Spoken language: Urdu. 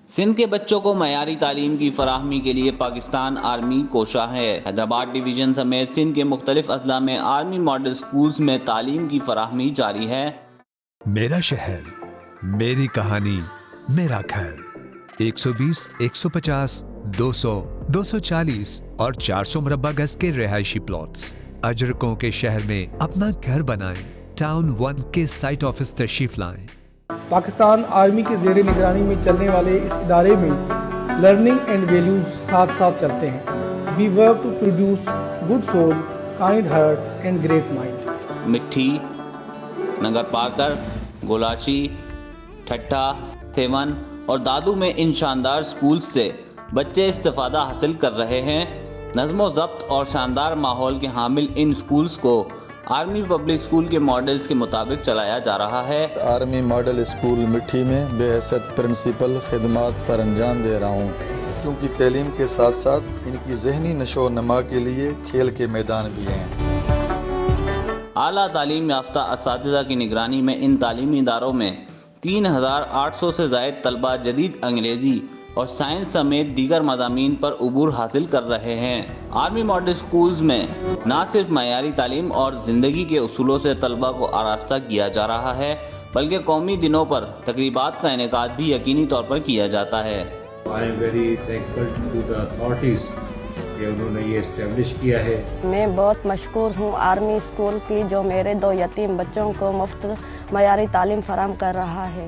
سندھ کے بچوں کو معیاری تعلیم کی فراہمی کے لیے پاکستان آرمی کوشاں ہے۔ حیدرآباد ڈویژن سمیت سندھ کے مختلف اضلاع میں آرمی ماڈل سکولز میں تعلیم کی فراہمی جاری ہے۔ میرا شہر، میری کہانی، میرا گھر۔ 120، 150، 200، 240 اور 400 مربع گز کے رہائشی پلاٹس اجرکوں کے شہر میں اپنا گھر بنائیں۔ ٹاؤن 1 کے سائٹ آفس تشریف لائیں۔ پاکستان آرمی کے زیر نگرانی میں چلنے والے اس ادارے میں لرننگ اینڈ ویلیوز ساتھ ساتھ چلتے ہیں۔ We work to produce good soul, kind heart and great mind. Mithi, Nagar پاکر، گولاچی، ٹھٹھا، seven اور دادو میں ان شاندار سکولز سے بچے استفادہ حاصل کر رہے ہیں۔ نظم و ضبط اور شاندار ماحول کے حامل ان سکولز کو آرمی پبلک سکول کے ماڈلز کے مطابق چلایا جا رہا ہے۔ آرمی ماڈل اسکول مٹھی میں بے حیثیت پرنسپل خدمات سر انجام دے رہا ہوں، کیونکہ تعلیم کے ساتھ ساتھ ان کی ذہنی نشو و نما کے لیے کھیل کے میدان بھی ہیں۔ اعلیٰ تعلیم یافتہ اساتذہ کی نگرانی میں ان تعلیمی اداروں میں 3800 سے زائد طلبہ جدید انگریزی اور سائنس سمیت دیگر مضامین پر عبور حاصل کر رہے ہیں۔ آرمی ماڈل سکولز میں نہ صرف معیاری تعلیم اور زندگی کے اصولوں سے طلبہ کو آراستہ کیا جا رہا ہے، بلکہ قومی دنوں پر تقریبات کا انعقاد بھی یقینی طور پر کیا جاتا ہے۔ I am very thankful to the authorities کہ انہوں نے یہ اسٹیبلش کیا ہے۔ میں بہت مشکور ہوں آرمی اسکول کی، جو میرے 2 یتیم بچوں کو مفت معیاری تعلیم فراہم کر رہا ہے۔